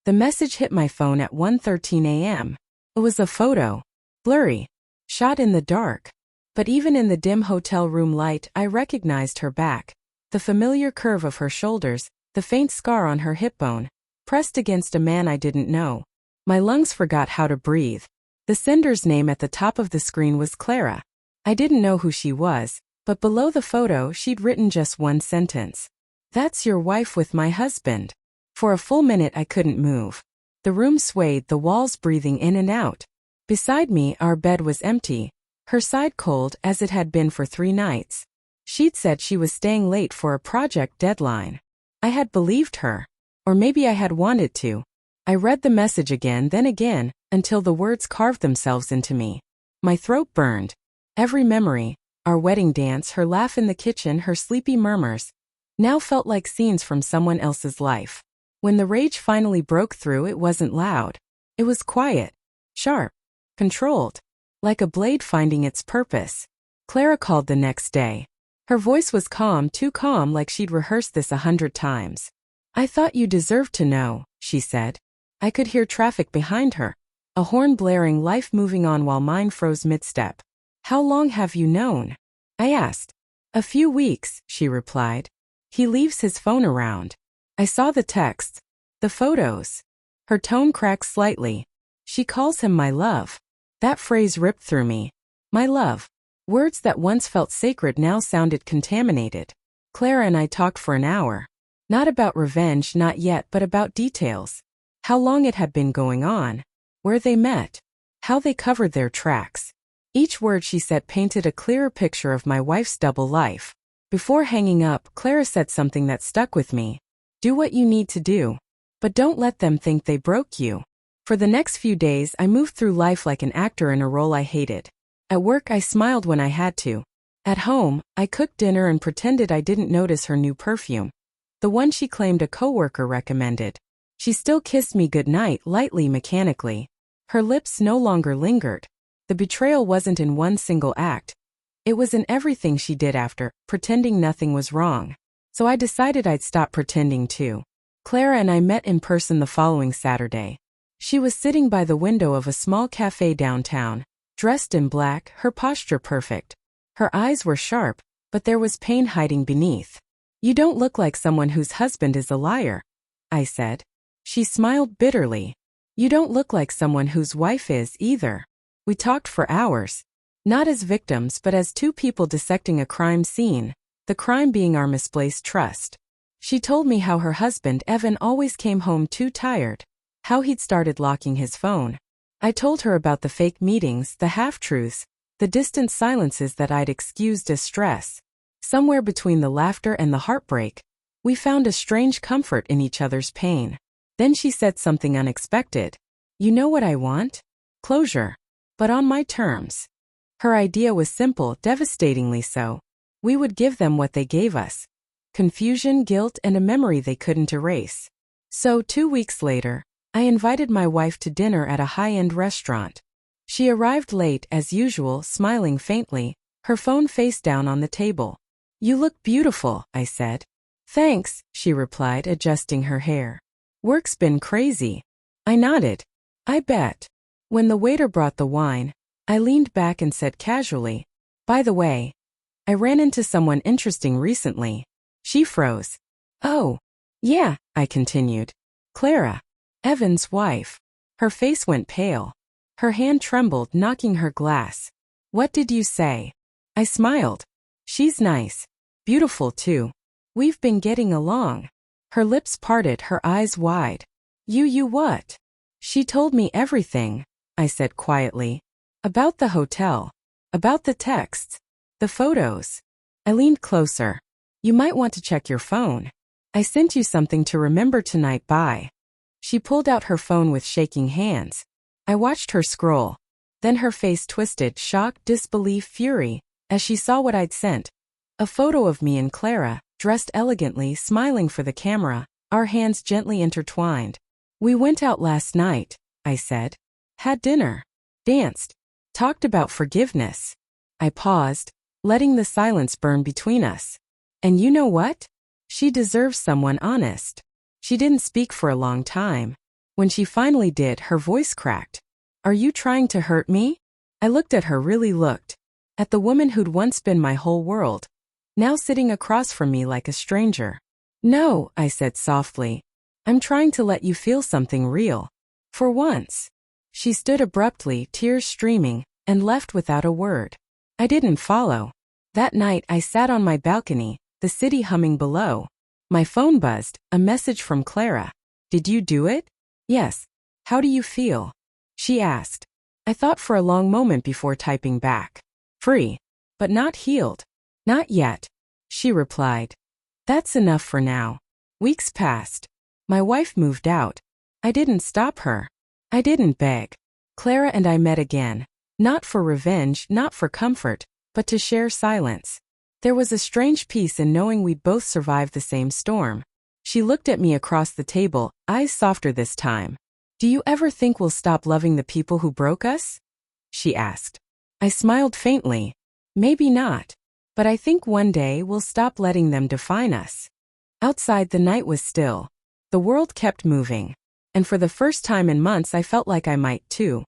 The message hit my phone at 1:13 a.m. It was a photo. Blurry. Shot in the dark. But even in the dim hotel room light, I recognized her back. The familiar curve of her shoulders, the faint scar on her hip bone, pressed against a man I didn't know. My lungs forgot how to breathe. The sender's name at the top of the screen was Clara. I didn't know who she was, but below the photo she'd written just one sentence. "That's your wife with my husband." For a full minute I couldn't move. The room swayed, the walls breathing in and out. Beside me, our bed was empty, her side cold as it had been for 3 nights. She'd said she was staying late for a project deadline. I had believed her. Or maybe I had wanted to. I read the message again, then again, until the words carved themselves into me. My throat burned. Every memory, our wedding dance, her laugh in the kitchen, her sleepy murmurs, now felt like scenes from someone else's life. When the rage finally broke through, it wasn't loud. It was quiet, sharp, controlled, like a blade finding its purpose. Clara called the next day. Her voice was calm, too calm, like she'd rehearsed this 100 times. "I thought you deserved to know," she said. I could hear traffic behind her, a horn blaring, life moving on while mine froze mid-step. "How long have you known?" I asked. "A few weeks," she replied. "He leaves his phone around." I saw the texts, the photos. Her tone cracked slightly. "She calls him my love." That phrase ripped through me. My love. Words that once felt sacred now sounded contaminated. Clara and I talked for an hour. Not about revenge, not yet, but about details. How long it had been going on. Where they met. How they covered their tracks. Each word she said painted a clearer picture of my wife's double life. Before hanging up, Clara said something that stuck with me. "Do what you need to do. But don't let them think they broke you." For the next few days, I moved through life like an actor in a role I hated. At work, I smiled when I had to. At home, I cooked dinner and pretended I didn't notice her new perfume. The one she claimed a coworker recommended. She still kissed me goodnight, lightly, mechanically. Her lips no longer lingered. The betrayal wasn't in one single act. It was in everything she did after, pretending nothing was wrong. So I decided I'd stop pretending too. Clara and I met in person the following Saturday. She was sitting by the window of a small cafe downtown, dressed in black, her posture perfect. Her eyes were sharp, but there was pain hiding beneath. "You don't look like someone whose husband is a liar," I said. She smiled bitterly. "You don't look like someone whose wife is, either." We talked for hours. Not as victims, but as two people dissecting a crime scene, the crime being our misplaced trust. She told me how her husband, Evan, always came home too tired, how he'd started locking his phone. I told her about the fake meetings, the half-truths, the distant silences that I'd excused as stress. Somewhere between the laughter and the heartbreak, we found a strange comfort in each other's pain. Then she said something unexpected. "You know what I want? Closure. But on my terms." Her idea was simple, devastatingly so. We would give them what they gave us. Confusion, guilt, and a memory they couldn't erase. So 2 weeks later, I invited my wife to dinner at a high-end restaurant. She arrived late, as usual, smiling faintly, her phone face down on the table. "You look beautiful," I said. "Thanks," she replied, adjusting her hair. "Work's been crazy." I nodded. "I bet." When the waiter brought the wine, I leaned back and said casually, "By the way, I ran into someone interesting recently." She froze. "Oh, yeah," I continued. "Clara. Evan's wife." Her face went pale. Her hand trembled, knocking her glass. "What did you say?" I smiled. "She's nice. Beautiful too. We've been getting along." Her lips parted, her eyes wide. You what?" "She told me everything," I said quietly. "About the hotel. About the texts. The photos." I leaned closer. "You might want to check your phone. I sent you something to remember tonight by." She pulled out her phone with shaking hands. I watched her scroll. Then her face twisted, shock, disbelief, fury, as she saw what I'd sent. A photo of me and Clara, dressed elegantly, smiling for the camera, our hands gently intertwined. "We went out last night," I said. "Had dinner. Danced. Talked about forgiveness." I paused, letting the silence burn between us. "And you know what? She deserves someone honest." She didn't speak for a long time. When she finally did, her voice cracked. Are you trying to hurt me? I looked at her, really looked. At the woman who'd once been my whole world, now sitting across from me like a stranger. No, I said softly. I'm trying to let you feel something real. For once. She stood abruptly, tears streaming, and left without a word. I didn't follow. That night I sat on my balcony, the city humming below. My phone buzzed, a message from Clara. Did you do it? Yes. How do you feel? She asked. I thought for a long moment before typing back. Free. But not healed. Not yet. She replied. That's enough for now. Weeks passed. My wife moved out. I didn't stop her. I didn't beg. Clara and I met again. Not for revenge, not for comfort, but to share silence. There was a strange peace in knowing we'd both survived the same storm. She looked at me across the table, eyes softer this time. Do you ever think we'll stop loving the people who broke us? She asked. I smiled faintly. Maybe not. But I think one day we'll stop letting them define us. Outside, the night was still. The world kept moving. And for the first time in months I felt like I might too.